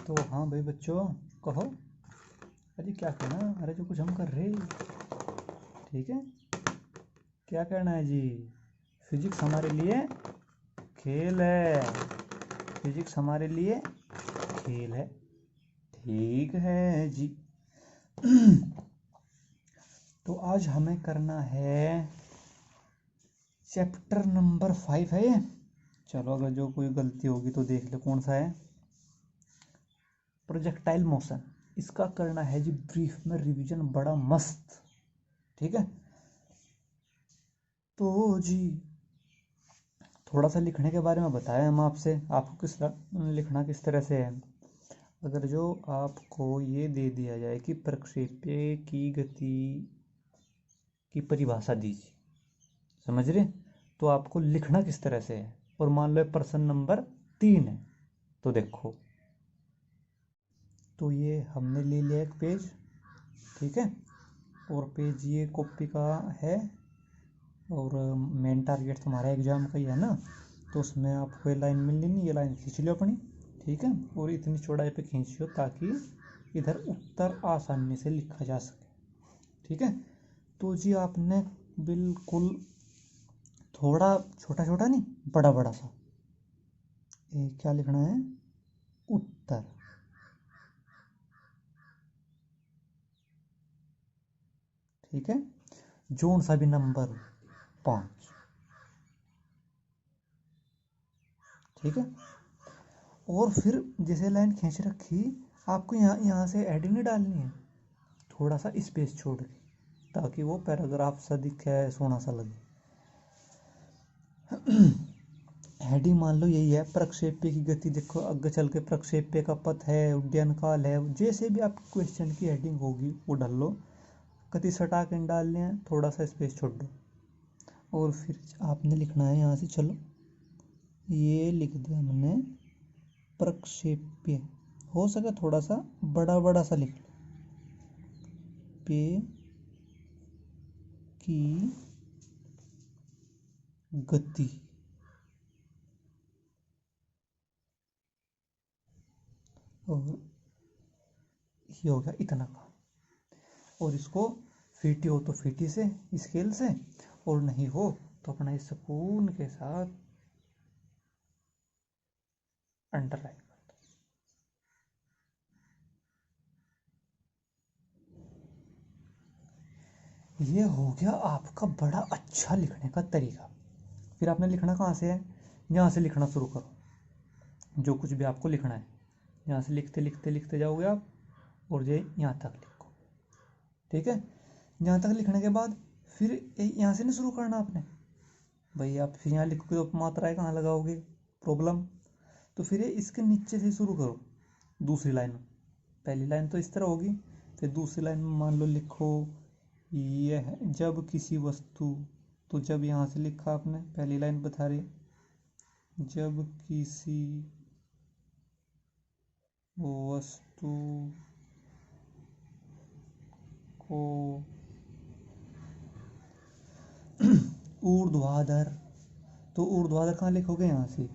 तो हाँ भाई बच्चों, कहो। अरे क्या कहना, अरे जो कुछ हम कर रहे, ठीक है। क्या कहना है जी? फिजिक्स हमारे लिए खेल है, फिजिक्स हमारे लिए खेल है, ठीक है जी। तो आज हमें करना है चैप्टर नंबर 5 है ये। चलो, अगर जो कोई गलती होगी तो देख लो कौन सा है। प्रोजेक्टाइल मोशन, इसका करना है जी ब्रीफ में रिवीजन, बड़ा मस्त, ठीक है। तो जी थोड़ा सा लिखने के बारे में बताया हम आपसे, आपको किस लिखना किस तरह से है। अगर जो आपको ये दे दिया जाए कि प्रक्षेप्य की गति की परिभाषा दीजिए, समझ रहे, तो आपको लिखना किस तरह से है। और मान लो प्रश्न नंबर 3 है, तो देखो, तो ये हमने ले लिया एक पेज, ठीक है। और पेज ये कॉपी का है, और मेन टारगेट तुम्हारा एग्जाम का ही है ना, तो उसमें आपको ये लाइन मिलनी नहीं, ये लाइन खींच लो अपनी, ठीक है। और इतनी चौड़ाई पे खींचियो ताकि इधर उत्तर आसानी से लिखा जा सके, ठीक है। तो जी आपने बिल्कुल थोड़ा छोटा छोटा नहीं, बड़ा बड़ा सा क्या लिखना है, उत्तर, ठीक है। जोन सा भी नंबर 5, ठीक है। और फिर जैसे लाइन खींच रखी, आपको यहाँ से एडिंग नहीं डालनी है, थोड़ा सा स्पेस छोड़ के, ताकि वो पैराग्राफ सा दिखे, सोना सा लगे। हेडिंग मान लो यही है, प्रक्षेप्य की गति, देखो आगे चल के प्रक्षेप्य का पथ है, उड्डयन काल है, जैसे भी आप क्वेश्चन की हेडिंग होगी वो डाल लो। कति सटा के डालने हैं, थोड़ा सा स्पेस छोड़ दो। और फिर आपने लिखना है यहाँ से, चलो ये लिख दिया हमने प्रक्षेप्य, हो सके थोड़ा सा बड़ा बड़ा सा लिख लो, पे की गति, और ये हो गया इतना का। और इसको फीटी हो तो फीटी से, स्केल से, और नहीं हो तो अपना इस स्पून के साथ अंडरलाइन कर दो। ये हो गया आपका बड़ा अच्छा लिखने का तरीका। फिर आपने लिखना कहाँ से है, यहाँ से लिखना शुरू करो, जो कुछ भी आपको लिखना है यहाँ से लिखते लिखते लिखते जाओगे आप, और ये यहाँ तक लिखो, ठीक है। यहाँ तक लिखने के बाद फिर यहाँ से नहीं शुरू करना आपने, भाई आप फिर यहाँ लिखोगे तो मात्राएं कहाँ लगाओगे, प्रॉब्लम। तो फिर ये इसके नीचे से शुरू करो, दूसरी लाइन में। पहली लाइन तो इस तरह होगी, फिर दूसरी लाइन में मान लो लिखो, यह जब किसी वस्तु, तो जब यहाँ से लिखा आपने, पहली लाइन बता रही, जब किसी वस्तु को ऊर्ध्वाधर, तो ऊर्ध्वाधर कहाँ लिखोगे, यहाँ से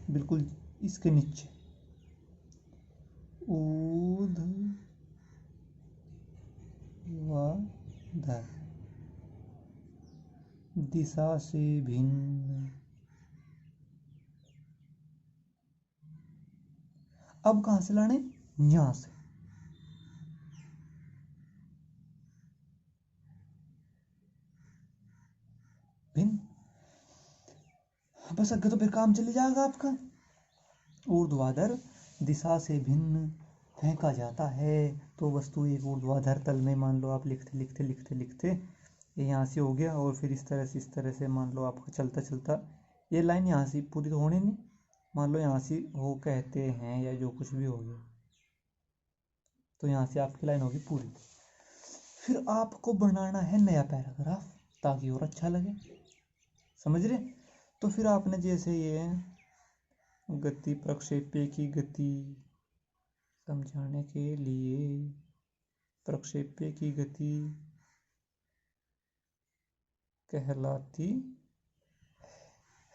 बिल्कुल इसके नीचे, ऊर्ध्वाधर दिशा से भिन्न। अब कहाँ से लाने, यहाँ से, भिन्न। बस आगे तो फिर काम चले जाएगा आपका। ऊर्ध्वाधर दिशा से भिन्न फेंका जाता है, तो वस्तु एक ऊर्ध्वाधर तल में, मान लो आप लिखते लिखते लिखते लिखते ये यहाँ से हो गया, और फिर इस तरह से मान लो आपका चलता चलता ये लाइन यहाँ से पूरी तो होनी नहीं, मान लो यहाँ से हो कहते हैं, या जो कुछ भी हो गया, तो यहाँ से आपकी लाइन होगी पूरी। फिर आपको बनाना है नया पैराग्राफ, ताकि और अच्छा लगे, समझ रहे। तो फिर आपने जैसे ये गति, प्रक्षेप्य की गति समझाने के लिए, प्रक्षेप्य की गति कहलाती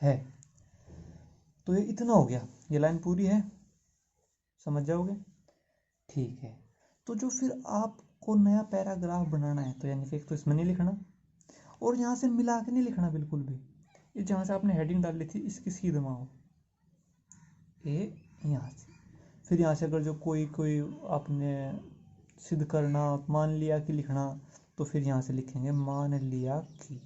है, तो ये इतना हो गया, ये लाइन पूरी है। समझ जाओगे। ठीक है, तो जो फिर आपको नया पैराग्राफ बनाना है तो यानी कि एक तो इसमें नहीं लिखना और यहाँ से मिला के नहीं लिखना बिल्कुल भी। ये जहाँ से आपने हेडिंग डाली थी इसकी सीध माओ ये यहाँ से, फिर यहाँ से अगर जो कोई कोई आपने सिद्ध करना मान लिया कि लिखना तो फिर यहाँ से लिखेंगे मान लिया कि।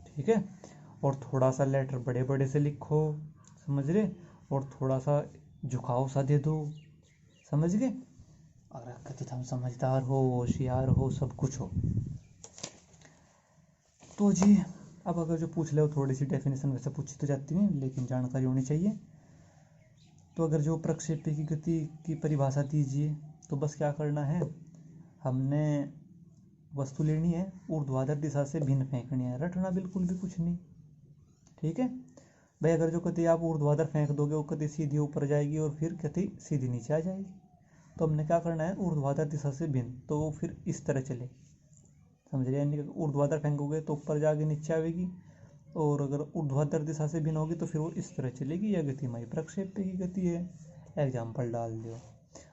ठीक है, और थोड़ा सा लेटर बड़े बड़े से लिखो, समझ रहे, और थोड़ा सा झुकाव सा दे दो, समझ गए। अगर कथित हम समझदार हो, होशियार हो, सब कुछ हो। तो जी अब अगर जो पूछ ले थोड़ी सी डेफिनेशन वैसे पूछी तो जाती नहीं लेकिन जानकारी होनी चाहिए। तो अगर जो प्रक्षेप्य की गति की परिभाषा दीजिए तो बस क्या करना है, हमने वस्तु लेनी है, ऊर्ध्वाधर दिशा से भिन्न फेंकनी है, रटना बिल्कुल भी कुछ नहीं। ठीक है भाई, अगर जो गति आप ऊर्ध्वाधर फेंक दोगे वो गति सीधी ऊपर जाएगी और फिर गति सीधी नीचे आ जाएगी। तो हमने क्या करना है, ऊर्ध्वाधर दिशा से भिन्न, तो वो फिर इस तरह चले, समझ रहे, यानी कि ऊर्ध्वाधर फेंकोगे तो ऊपर जाके नीचे आएगी और अगर ऊर्ध्वाधर दिशा से भिन्न होगी तो फिर वो इस तरह चलेगी। यह गति हमारी प्रक्षेप्य की गति है। एग्जाम्पल डाल दो।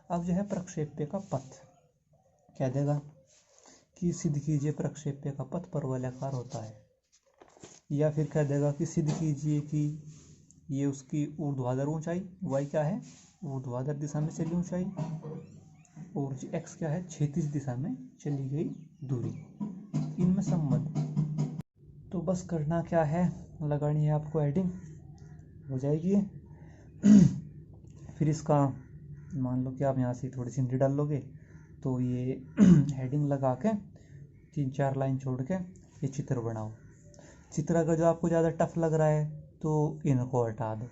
अब जो है प्रक्षेप्य का पथ क्या देगा कि सिद्ध कीजिए प्रक्षेप्य का पथ परवलयाकार होता है, या फिर कह देगा कि सिद्ध कीजिए कि ये उसकी ऊर्ध्वाधर ऊंचाई y क्या है, ऊर्ध्वाधर दिशा में चली ऊंचाई, और x क्या है, क्षैतिज दिशा में चली गई दूरी, इनमें संबंध। तो बस करना क्या है, लगानी है आपको हेडिंग, हो जाएगी। फिर इसका मान लो कि आप यहाँ से थोड़ी सी हिंदी डाल लोगे तो ये हेडिंग लगा के 3-4 लाइन छोड़ के ये चित्र बनाओ। चित्र अगर जो आपको ज़्यादा टफ लग रहा है तो इनको हटा दो,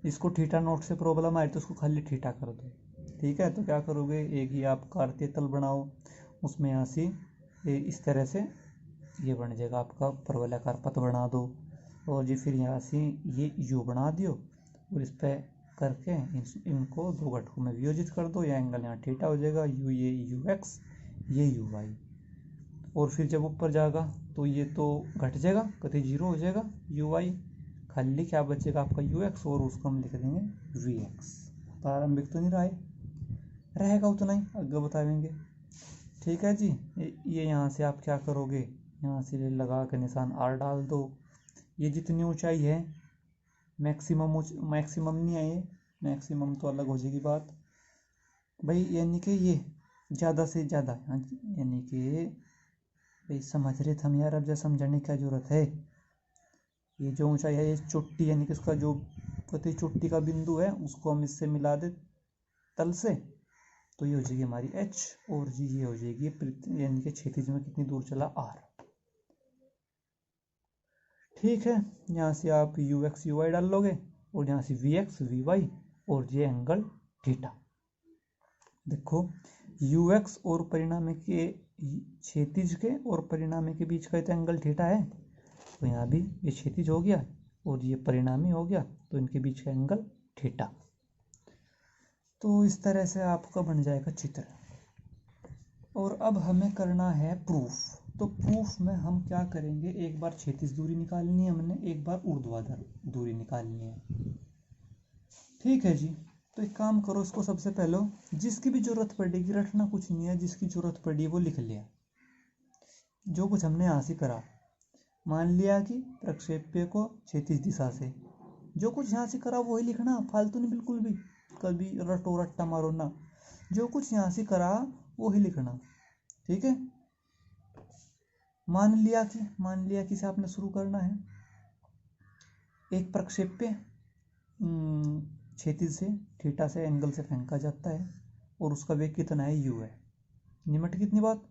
इसको थीटा नोट से प्रॉब्लम आए तो उसको खाली थीटा कर दो। ठीक है, तो क्या करोगे, एक ही आप कार्तीय तल बनाओ, उसमें यहाँ से इस तरह से ये बन जाएगा आपका परवलयाकार पथ बना दो, और जी फिर यहाँ से ये यू बना दियो और इस पर करके इनको दो घटकों में वियोजित कर दो, या एंगल यहाँ थीटा हो जाएगा, यू ये यू एक्स ये यू वाई, और फिर जब ऊपर जाएगा तो ये तो घट जाएगा, कभी जीरो हो जाएगा यू वाई, खाली क्या बचेगा आपका यू एक्स, और उसको हम लिख देंगे वी एक्स। प्रारंभिक तो नहीं रहा है, रहेगा उतना ही, आगे बताएंगे। ठीक है जी, ये यहाँ से आप क्या करोगे, यहाँ से लगा के निशान आर डाल दो। ये जितनी ऊंचाई है मैक्सिमम नहीं है, ये मैक्सिमम तो अलग हो जाएगी बात भाई, यानी कि ये ज़्यादा से ज़्यादा, यानी कि भाई समझ रहे थे हम यार, अब जैसे समझने की जरूरत है। ये जो ऊंचाई है ये चोटी, यानी कि उसका जो प्रति चोटी का बिंदु है उसको हम इससे मिला दे तल से, तो ये हो जाएगी हमारी h, और जी ये हो जाएगी यानी कि क्षैतिज में कितनी दूर चला r। ठीक है, यहाँ से आप यू एक्स यू वाई डाल लोगे और यहाँ से वी एक्स वी वाई और ये एंगल थीटा। देखो यू एक्स और परिणामी के क्षैतिज के और परिणामी के बीच का तो एंगल थीटा है, तो यहाँ भी ये क्षैतिज हो गया और ये परिणामी हो गया, तो इनके बीच का एंगल थीटा। तो इस तरह से आपका बन जाएगा चित्र। और अब हमें करना है प्रूफ। तो प्रूफ में हम क्या करेंगे, एक बार क्षैतिज दूरी निकालनी है हमने, एक बार ऊर्ध्वाधर दूरी निकालनी है। ठीक है जी, तो एक काम करो, इसको सबसे पहले जिसकी भी जरूरत पड़ेगी, रटना कुछ नहीं है, जिसकी जरूरत पड़ी वो लिख लिया। जो कुछ हमने यहाँ से करा, मान लिया कि प्रक्षेप्य को क्षैतिज दिशा से, जो कुछ यहाँ से करा वही लिखना, फालतू नहीं बिल्कुल भी, कभी रटो रट्टा मारो ना, जो कुछ यहाँ से करा वही लिखना। ठीक है, मान लिया कि से आपने शुरू करना है, एक प्रक्षेप्य क्षैतिज से थीटा से एंगल से फेंका जाता है और उसका वेग कितना है, यू है। निमट कितनी बात।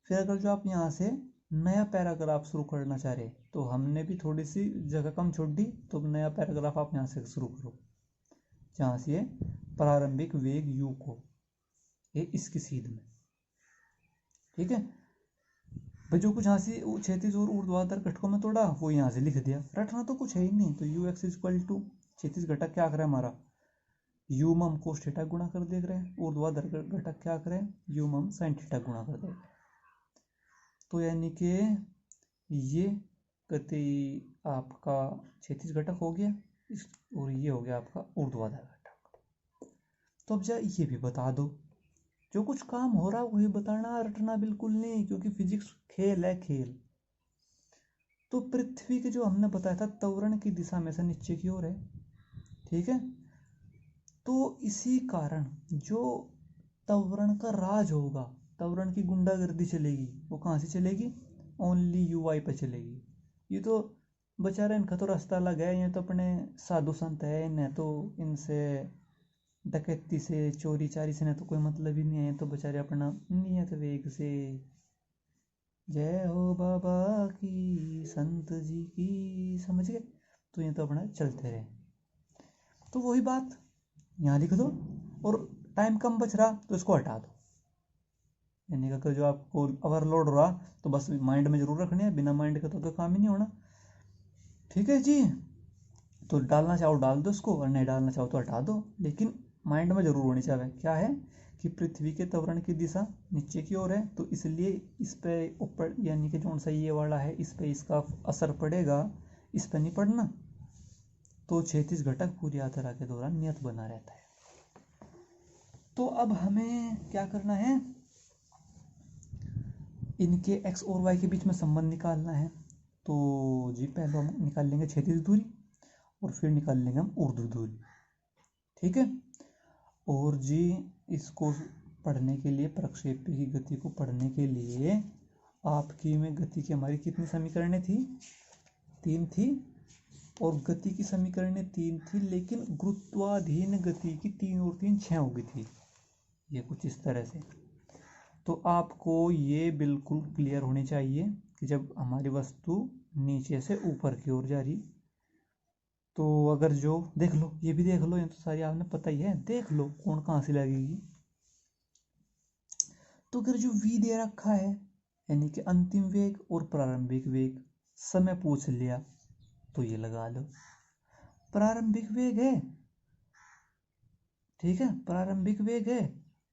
फिर अगर जो आप यहाँ से नया पैराग्राफ शुरू करना चाह रहे तो हमने भी थोड़ी सी जगह कम छोड़ दी, तो नया पैराग्राफ आप यहाँ से शुरू करो, जहाँ से प्रारंभिक वेग यू को ये इसकी सीध में। ठीक है भाई, जो कुछ यहाँ से क्षैतिज और ऊर्ध्वाधर घटकों में तोड़ा वो यहाँ से लिख दिया, रटना तो कुछ है ही नहीं। तो यू एक्स इक्वल टू क्षैतिज घटक क्या करे हमारा, यू मम कोस थीटा गुणा कर देख रहे हैं, ऊर्ध्वाधर घटक क्या करे, यू मम साइन थीटा गुणा कर देख रहे हैं। तो यानी कि ये गति आपका क्षैतिज घटक हो गया और ये हो गया आपका ऊर्ध्वाधर घटक। तो अब जा ये भी बता दो, जो कुछ काम हो रहा है वही बताना, रटना बिल्कुल नहीं, क्योंकि फिजिक्स खेल है, खेल। तो पृथ्वी के जो हमने बताया था त्वरण की दिशा में से नीचे की ओर है, ठीक है। तो इसी कारण जो त्वरण का राज होगा, त्वरण की गुंडागर्दी चलेगी, वो कहाँ से चलेगी? ओनली यूआई पे चलेगी। ये तो बेचारे इनका तो रास्ता अलग है, ये तो अपने साधु संत है, इन्हें तो इनसे डकैती से चोरी चारी से ना तो कोई मतलब ही नहीं है, तो बेचारे अपना नियत वेग से, जय हो बाबा की, संत जी की, समझ गए? तो ये तो अपना चलते रहे। तो वही बात यहाँ लिख दो, और टाइम कम बच रहा तो इसको हटा दो, यानी कि अगर जो आपको ओवरलोड रहा तो बस माइंड में जरूर रखने है, बिना माइंड के तो काम ही नहीं होना, ठीक है जी। तो डालना चाहो डाल दो इसको, और नहीं डालना चाहो तो हटा दो, लेकिन माइंड में जरूर होनी चाहिए क्या है कि पृथ्वी के त्वरण की दिशा नीचे की ओर है, तो इसलिए इस पे ऊपर, यानी कि जो सा ये वाला है इस पे इसका असर पड़ेगा, इस पे नहीं पड़ना, तो क्षैतिज घटक पूरी यात्रा के दौरान नियत बना रहता है। तो अब हमें क्या करना है, इनके x और y के बीच में संबंध निकालना है। तो जी पहले हम निकाल लेंगे क्षैतिज दूरी, और फिर निकाल लेंगे हम ऊर्ध्व दूरी, ठीक है। और जी इसको पढ़ने के लिए, प्रक्षेप्य की गति को पढ़ने के लिए आपकी में गति की हमारी कितनी समीकरणें थी? 3 थी, और गति की समीकरणें 3 थी, लेकिन गुरुत्वाधीन गति की 3 और 3 6 हो गई थी, ये कुछ इस तरह से। तो आपको ये बिल्कुल क्लियर होनी चाहिए कि जब हमारी वस्तु नीचे से ऊपर की ओर जा रही, तो अगर जो देख लो, ये भी देख लो, ये तो सारी आपने पता ही है, देख लो कौन कहाँ से लगेगी। तो अगर जो v दे रखा है, यानी कि अंतिम वेग और प्रारंभिक वेग, समय पूछ लिया, तो ये लगा लो। प्रारंभिक वेग है, ठीक है, प्रारंभिक वेग है,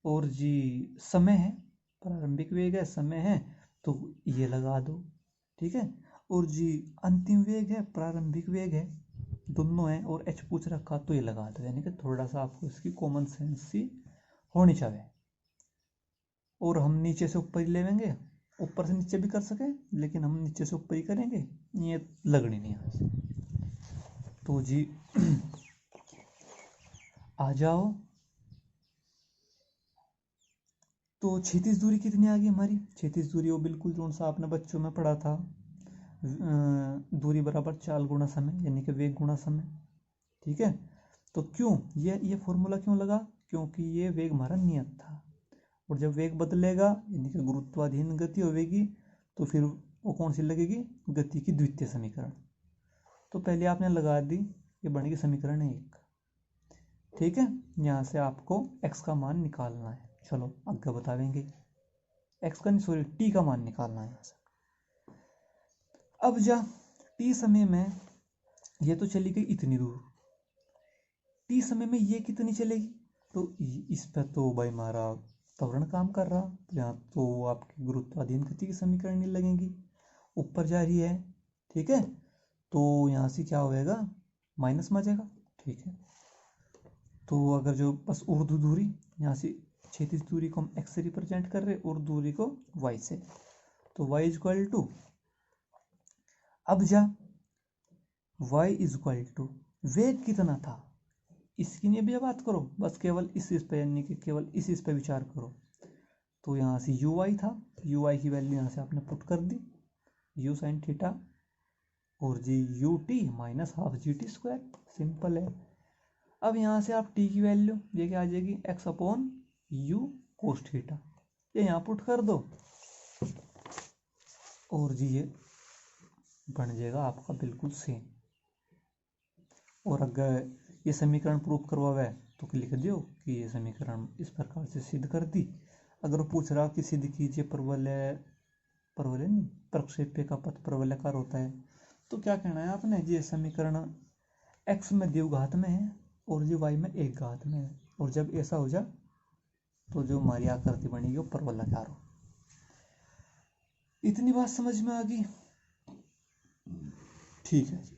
और जी समय है, प्रारंभिक वेग है, समय है, तो ये लगा दो, ठीक है। और जी अंतिम वेग है, प्रारंभिक वेग है, दोनों है, और h पूछ रखा, तो ये लगा दो, यानी कि थोड़ा सा आपको इसकी कॉमन सेंस सी होनी चाहिए। और हम नीचे से ऊपर ही लेंगे, ऊपर से नीचे भी कर सके, लेकिन हम नीचे से ऊपर ही करेंगे, ये लगनी नहीं है। तो जी आ जाओ। तो क्षैतिज दूरी कितनी आ गई हमारी? क्षैतिज दूरी वो बिल्कुल जो सा आपने बच्चों में पढ़ा था, दूरी बराबर चाल गुणा समय, यानी कि वेग गुणा समय, ठीक है। तो क्यों ये फॉर्मूला क्यों लगा? क्योंकि ये वेग हमारा नियत था, और जब वेग बदलेगा यानी कि गुरुत्वाधीन गति होगी, तो फिर वो कौन सी लगेगी? गति की द्वितीय समीकरण। तो पहले आपने लगा दी, ये बनेगी समीकरण 1, ठीक है। यहाँ से आपको x का मान निकालना है, चलो आगे बताएंगे। x का नहीं, सॉरी t का मान निकालना है यहाँ से। अब जा t समय में ये तो चली गई इतनी दूर, t समय में ये कितनी चलेगी? तो इस पर तो भाई हमारा त्वरण काम कर रहा, तो यहाँ तो आपकी गुरुत्वाधीन गति की समीकरण नहीं लगेंगी, ऊपर जा रही है, ठीक है। तो यहाँ से क्या होएगा? माइनस में आ जाएगा, ठीक है। तो अगर जो बस ऊर्ध्व दूरी, यहाँ से क्षैतिज दूरी को हम x से रिप्रेजेंट कर रहे, और दूरी को y से, तो y इज इक्वल टू, अब जा y इज इक्वल टू वेग कितना था, इसकी नहीं भी बात करो, बस केवल इस पे, यानी कि केवल इस पे विचार करो। तो यहाँ से ui था, ui की वैल्यू यहाँ से आपने पुट कर दी, u साइन थीटा, और g u t minus half g t square, simple है। अब यहाँ से आप t की वैल्यू ये क्या आ जाएगी? x upon you cos theta, ये यहाँ पुट कर दो, और जी ये बन जाएगा आपका बिल्कुल सेम। और अगर ये समीकरण प्रूफ करवावे तो लिख दो कि ये समीकरण इस प्रकार से सिद्ध कर दी। अगर वो पूछ रहा कि सिद्ध कीजिए परवलय नहीं, प्रक्षेप्य का पथ परवलयाकार होता है, तो क्या कहना है आपने? ये समीकरण x में द्विघात में है और ये y में एक घात में है, और जब ऐसा हो जाए तो जो हमारी आकृति बनेगी वो परवलयाकार हो। इतनी बात समझ में आ गई? ठीक है जी।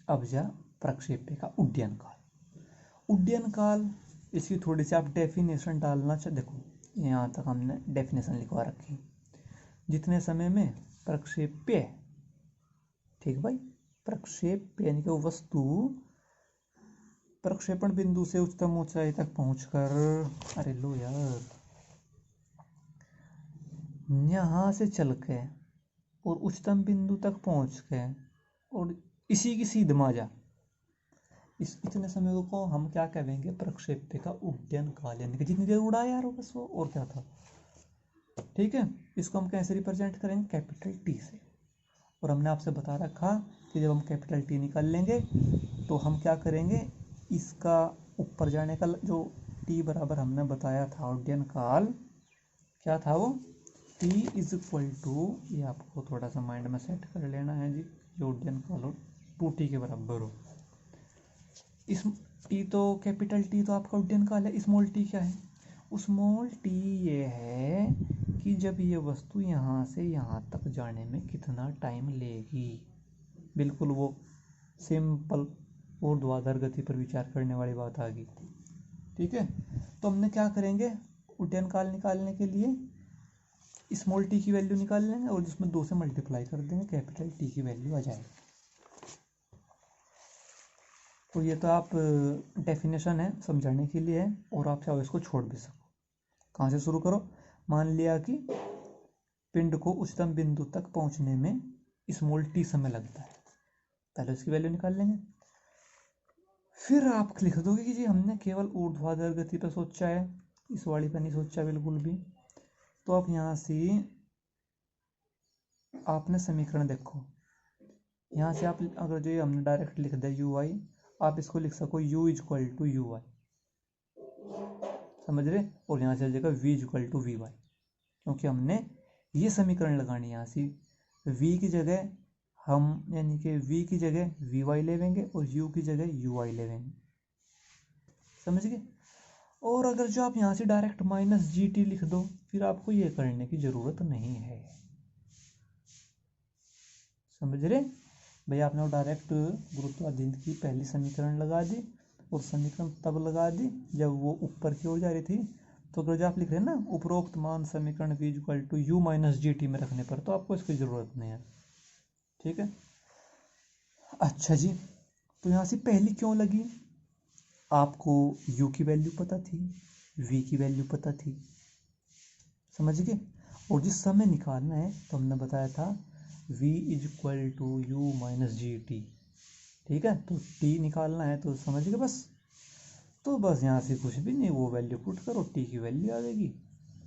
अब जा प्रक्षेप्य का उड्डयन काल। उड्डयन काल, इसकी थोड़ी सी आप डेफिनेशन डालना चाह, देखो यहाँ तक हमने डेफिनेशन लिखवा रखी। जितने समय में प्रक्षेप्य, ठीक भाई, प्रक्षेप्य यानी कि वस्तु प्रक्षेपण बिंदु से उच्चतम ऊंचाई तक पहुंचकर, अरे लो यार, यहाँ से चल के और उच्चतम बिंदु तक पहुंच के और इसी की सीध माजा, इस इतने समय को हम क्या कहेंगे, प्रक्षेप्य का उड्डयन काल, यानी कि जितनी देर उड़ा यार वो बस वो, और क्या था। ठीक है, इसको हम कैसे रिप्रेजेंट करेंगे, कैपिटल टी से। और हमने आपसे बता रखा कि जब हम कैपिटल टी निकाल लेंगे तो हम क्या करेंगे, इसका ऊपर जाने का जो टी बराबर हमने बताया था उड्डयन काल, क्या था वो, टी इज इक्वल टू, ये आपको थोड़ा सा माइंड में सेट कर लेना है जी, जो उड्डयन काल हो 2t के बराबर हो। इस टी तो कैपिटल टी तो आपका उड्डयन काल है, स्मॉल टी क्या है, स्मॉल टी ये है कि जब ये वस्तु यहाँ से यहाँ तक जाने में कितना टाइम लेगी। बिल्कुल वो सिंपल ऊर्ध्वाधर गति पर विचार करने वाली बात आ गई। ठीक है, तो हमने क्या करेंगे, उड्डयन काल निकालने के लिए स्मॉल टी की वैल्यू निकाल लेंगे और जिसमें 2 से मल्टीप्लाई कर देंगे, कैपिटल टी की वैल्यू आ जाएगी। तो ये तो आप डेफिनेशन है समझाने के लिए है, और आप चाहो इसको छोड़ भी सको। कहाँ से शुरू करो, मान लिया कि पिंड को उच्चतम बिंदु तक पहुंचने में स्मॉल टी समय लगता है, पहले उसकी वैल्यू निकाल लेंगे। फिर आप लिख दोगे कि जी हमने केवल ऊर्ध्वाधर गति पर सोचा है, इस वाली पर नहीं सोचा बिल्कुल भी। तो आप यहाँ से आपने समीकरण देखो, यहाँ से आप अगर जो ये हमने डायरेक्ट लिख दिया यू आई, आप इसको लिख सको u is equal to u i, समझ रहे, और यहाँ से आ जाएगा v is equal to v y, क्योंकि हमने ये समीकरण लगानी। यहाँ से वी की जगह हम, यानी कि वी की जगह वी वाई ले लेंगे और यू की जगह यू आई ले लेंगे, समझ गए। और अगर जो आप यहाँ से डायरेक्ट माइनस जी टी लिख दो, फिर आपको ये करने की जरूरत नहीं है, समझ रहे भैया। आपने वो डायरेक्ट गुरुत्वाकर्षण की पहली समीकरण लगा दी, और समीकरण तब लगा दी जब वो ऊपर की ओर जा रही थी। तो अगर जो आप लिख रहे हैं ना, उपरोक्त मान समीकरण v equal to u minus g t में रखने पर, तो आपको इसकी ज़रूरत नहीं है। ठीक है, अच्छा जी, तो यहाँ से पहली क्यों लगी, आपको u की वैल्यू पता थी, v की वैल्यू पता थी, समझ गए। और जिस समय निकालना है तो हमने बताया था v is equal to u minus g t. ठीक है, तो t निकालना है तो समझ गए बस। तो बस यहाँ से कुछ भी नहीं, वो वैल्यू पुट करो, t की वैल्यू आ जाएगी।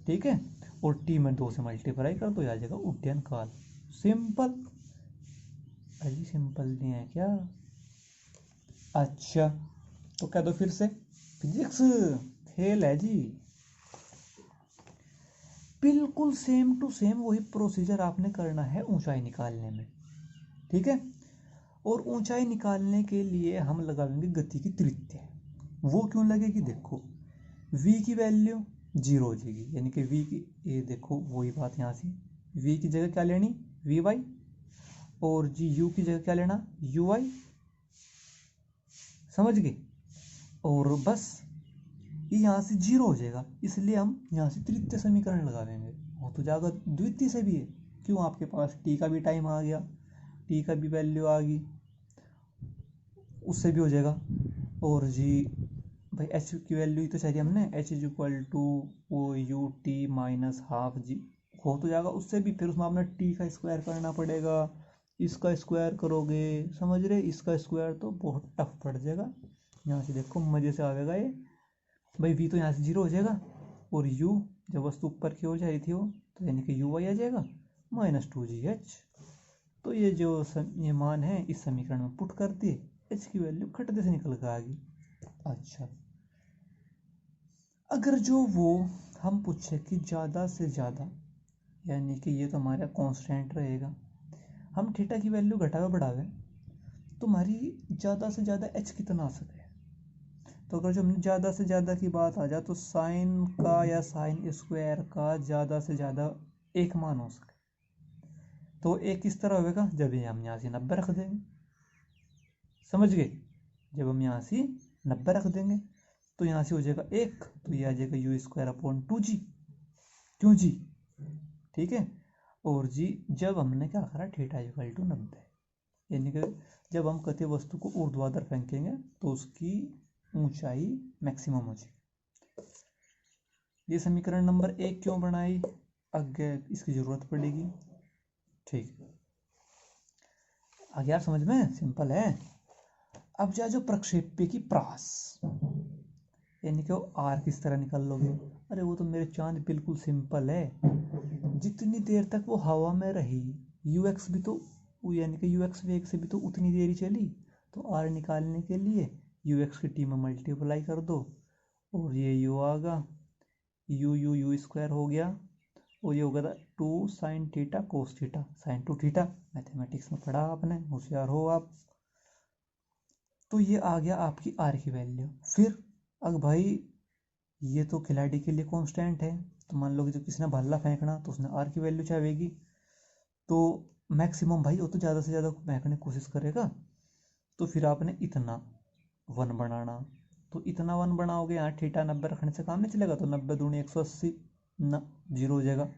ठीक है, और t में 2 से मल्टीप्लाई कर दो, आ जाएगा उड्डयन काल। सिंपल, अजी सिंपल नहीं है क्या। अच्छा, तो कह दो फिर से, फिजिक्स फेल है जी। बिल्कुल सेम टू सेम वही प्रोसीजर आपने करना है ऊंचाई निकालने में। ठीक है, और ऊंचाई निकालने के लिए हम लगाएंगे गति की तृतीय। वो क्यों लगेगी, देखो v की वैल्यू 0 हो जाएगी, यानी कि v की, ये देखो वही बात, यहाँ से v की जगह क्या लेनी, वी वाई, और जी u की जगह क्या लेना, यू आई, समझ गए। और बस ये यहाँ से 0 हो जाएगा, इसलिए हम यहाँ से तृतीय समीकरण लगा देंगे। हो तो जाएगा द्वितीय से भी है, क्यों, आपके पास t का भी टाइम आ गया, t का भी वैल्यू आ गई, उससे भी हो जाएगा। और जी भाई एच की वैल्यू तो चाहिए हमने, h is equal to o u t minus half g, हो तो जाएगा उससे भी। फिर उसमें आपने टी का स्क्वायर करना पड़ेगा, इसका स्क्वायर करोगे, समझ रहे, इसका स्क्वायर तो बहुत टफ पड़ जाएगा। यहाँ से देखो मज़े से आएगा ये भाई, वी तो यहाँ से 0 हो जाएगा, और यू जब वस्तु ऊपर की ओर जा रही थी वो, तो यानी कि यू वाई आ जाएगा माइनस 2gh। तो ये जो ये मान है इस समीकरण में पुट कर दिए, एच की वैल्यू खटते से निकल कर आ गई। अच्छा, अगर जो वो हम पूछे कि ज़्यादा से ज़्यादा, यानी कि ये तो हमारा कांस्टेंट रहेगा, हम थीटा की वैल्यू घटावे बढ़ावे तो हमारी ज़्यादा से ज़्यादा एच कितना आ सके। तो अगर जो हमने ज़्यादा से ज़्यादा की बात आ जाए तो साइन का या साइन स्क्वायर का ज़्यादा से ज़्यादा एक मान हो सके। तो एक किस तरह होगा, जब ये हम यहाँ से 90 रख देंगे, समझ गए, जब हम यहाँ से 90 रख देंगे तो यहाँ से हो जाएगा 1, तो ये आ जाएगा यू स्क्वायर अपॉन 2g, क्यों जी, ठीक है। और जी जब हमने क्या करा, थीटा इक्वल टू 90, यानी कि जब हम कति वस्तु को ऊर्ध्वाधर फेंकेंगे तो उसकी ऊंचाई मैक्सिमम हो जाएगी। ये समीकरण नंबर 1 क्यों बनाई, आगे इसकी जरूरत पड़ेगी, ठीक है। आगे यार समझ में सिंपल है। अब जा जो प्रक्षेप्य की प्रास, यानी कि आर किस तरह निकाल लोगे, अरे वो तो मेरे चांद बिल्कुल सिंपल है, जितनी देर तक वो हवा में रही यूएक्स भी तो, यानी कि यूएक्स वेग से भी तो उतनी देर ही चली, तो आर निकालने के लिए यूएक्स की टी में मल्टीप्लाई कर दो, और ये यू आगा, यू स्क्वायर हो गया, और ये होगा 2 sine theta cos theta, sine 2 theta, mathematics में पढ़ा आपने, होशियार हो आप। तो ये आ गया आपकी आर की वैल्यू। फिर अब भाई ये तो खिलाड़ी के लिए कांस्टेंट है, तो मान लो कि जब किसी ने भाला फेंकना तो उसने आर की वैल्यू चाहेगी, तो मैक्सिमम भाई वो तो ज़्यादा से ज़्यादा फेंकने की कोशिश करेगा, तो फिर आपने इतना 1 बनाना, तो इतना 1 बनाओगे, यहाँ थीटा 90 रखने से काम नहीं चलेगा, तो 90 दूनी 180 न 0 हो जाएगा,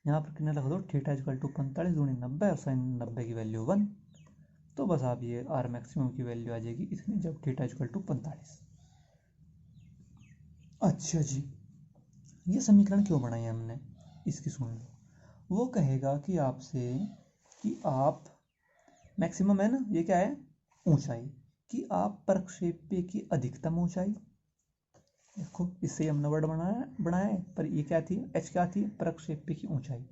यहाँ पर कितने रख दो, थीटा इक्वल टू 45 दूनी 90 और साइन 90 की वैल्यू 1, तो बस आप ये आर मैक्सिमम की वैल्यू आ जाएगी इतनी, जब थीटा इक्वल टू 45। अच्छा जी, ये समीकरण क्यों बनाई हमने, इसकी सुन लो। वो कहेगा कि आपसे कि आप मैक्सिमम है ना, ये क्या है, ऊंचाई, कि आप प्रक्षेप्य की अधिकतम ऊंचाई, देखो इससे हमने वर्ड बनाया है, पर ये क्या थी, एच क्या थी, प्रक्षेप्य की ऊंचाई,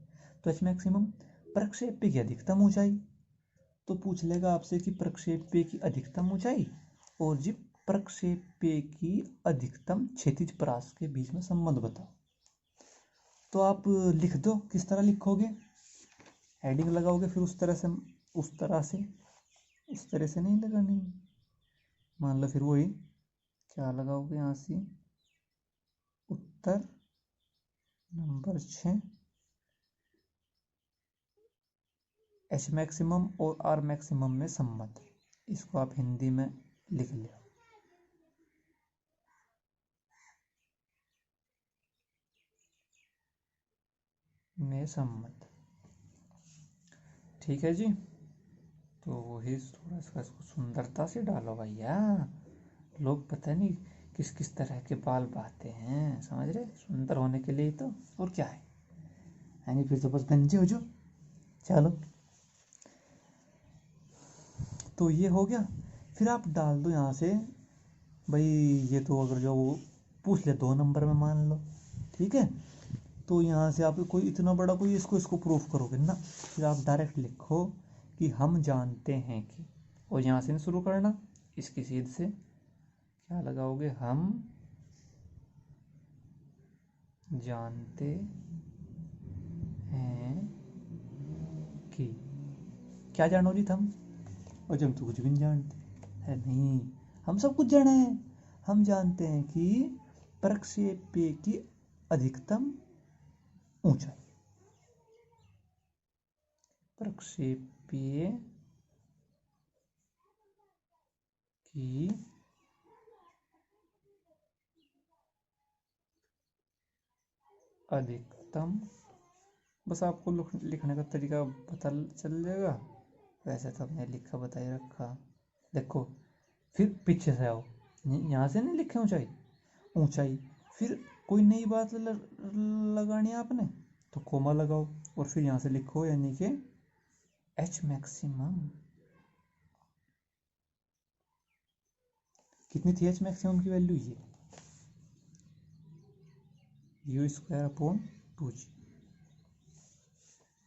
तो एच मैक्सिमम प्रक्षेप्य की अधिकतम ऊंचाई, तो पूछ लेगा आपसे कि प्रक्षेप्य की अधिकतम ऊंचाई और जी प्रक्षेप्य की अधिकतम क्षैतिज परास के बीच में संबंध बताओ। तो आप लिख दो, किस तरह लिखोगे, हेडिंग लगाओगे, फिर उस तरह से नहीं लगानी, मान लो फिर वही क्या लगाओगे, यहाँ से उत्तर नंबर 6 एच मैक्सिमम और आर मैक्सिमम में संबंध, इसको आप हिंदी में लिख लो, में संबंध, ठीक है जी। तो वही थोड़ा सा इसको सुंदरता से डालो भैया, लोग पता नहीं किस किस तरह के बाल बाते हैं, समझ रहे, सुंदर होने के लिए तो, और क्या है, यानी फिर तो बस गंजे हो जो, चलो। तो ये हो गया, फिर आप डाल दो यहाँ से भाई, ये तो अगर जो वो पूछ ले 2 नंबर में मान लो, ठीक है, तो यहाँ से आप कोई इतना बड़ा कोई इसको प्रूफ करोगे ना, फिर आप डायरेक्ट लिखो कि हम जानते हैं कि, और यहाँ से नहीं शुरू करना, इसकी सीध से क्या लगाओगे, हम जानते हैं कि, क्या जानो जी हम, और जब तो कुछ भी नहीं जानते है, नहीं, हम सब कुछ जाना है, हम जानते हैं कि प्रक्षेप्य की अधिकतम ऊंचाई, प्रक्षेप्य की अधिकतम, बस आपको लिखने का तरीका पता चल जाएगा, वैसे तो हमने लिखा बता ही रखा, देखो फिर पीछे से आओ, यहाँ से नहीं लिखे ऊंचाई, फिर कोई नई बात लगानी है आपने, तो कोमा लगाओ, और फिर यहाँ से लिखो, यानी कि एच मैक्सिमम, कितनी थी एच मैक्सिमम की वैल्यू, ये यू स्क्वायर अपॉन 2g,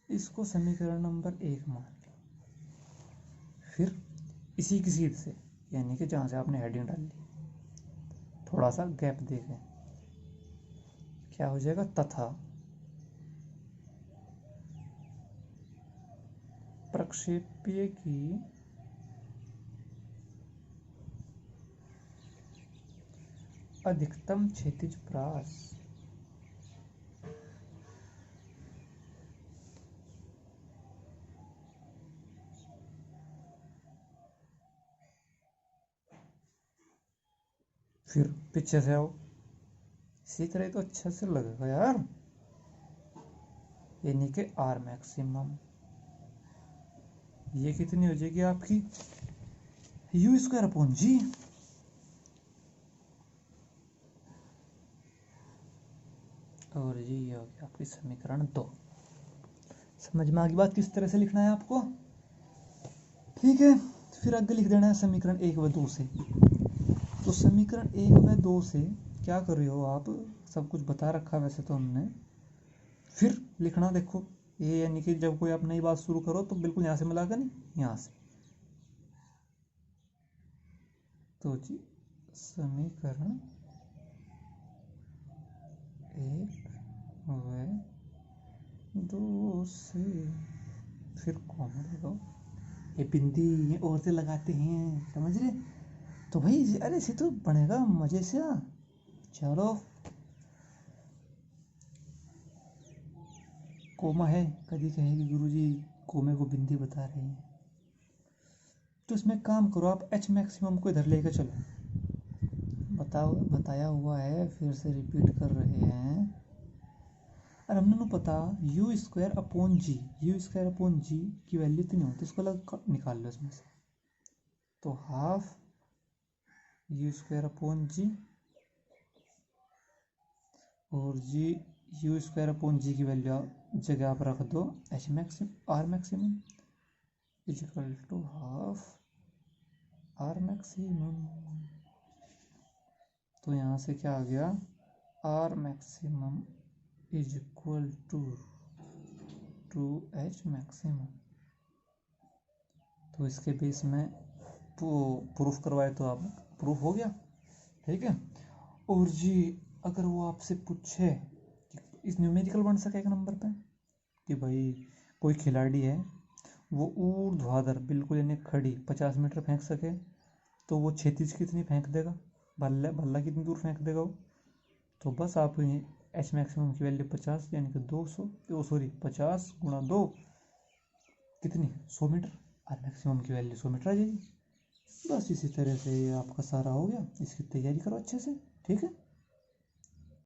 इसको समीकरण नंबर 1 मान लो। फिर इसी की सीध से, यानी कि जहाँ से आपने हेडिंग डाल ली, थोड़ा सा गैप देखें, क्या हो जाएगा, तथा प्रक्षेप्य की अधिकतम क्षैतिज परास फिर पीछे से आओ, इसी तरह तो अच्छे से लगेगा यार। यानी कि आर मैक्सिमम ये कितनी हो जाएगी आपकी, यू स्क्वायर अपॉन जी। और ये हो गया आपकी समीकरण 2। समझ में आ गई बात किस तरह से लिखना है आपको? ठीक है, फिर आगे लिख देना है समीकरण 1 व 2 से। तो समीकरण 1 व 2 से क्या कर रहे हो आप, सब कुछ बता रखा वैसे तो हमने। फिर लिखना देखो, ये यानी कि जब कोई आप नई बात शुरू करो तो बिल्कुल यहाँ से मिलाकर नहीं, यहाँ से। तो जी समीकरण 1 व 2 से, फिर कॉमा लगाओ, ये बिंदी ये और से लगाते हैं, समझ रहे? तो भाई अरे इसे तो बनेगा मजे से। चलो कोमा है, कभी कहेगी गुरुजी कोमे को बिंदी बता रहे हैं, तो इसमें काम करो आप एच मैक्सिमम को इधर लेकर चलो। बताया हुआ है, फिर से रिपीट कर रहे हैं। और हमने ना पता u square upon g, u square upon g की वैल्यू इतनी होती है, इसको अलग निकाल लो इसमें से। तो half u square upon g, और g u square upon g की वैल्यू जगह आप रख दो h maximum r maximum is equal to half r maximum. तो यहाँ से क्या आ गया, r maximum is equal to h maximum. तो इसके बेस में प्रूफ करवाए तो आप प्रूफ हो गया, ठीक है। और जी अगर वो आपसे पूछे कि इस न्यूमेरिकल बन सके एक नंबर पे कि भाई कोई खिलाड़ी है वो ऊर्ध्वाधर बिल्कुल यानी खड़ी 50 मीटर फेंक सके, तो वो क्षैतिज कितनी फेंक देगा, बल्ला कितनी दूर फेंक देगा वो? तो बस आप एच मैक्सिमम की वैल्यू 50 यानी कि 200, 50 गुणा 2 कितनी 100 मीटर, आर मैक्सिमम की वैल्यू 100 मीटर आ जाएगी। बस इसी तरह से आपका सारा हो गया, इसकी तैयारी करो अच्छे से, ठीक है।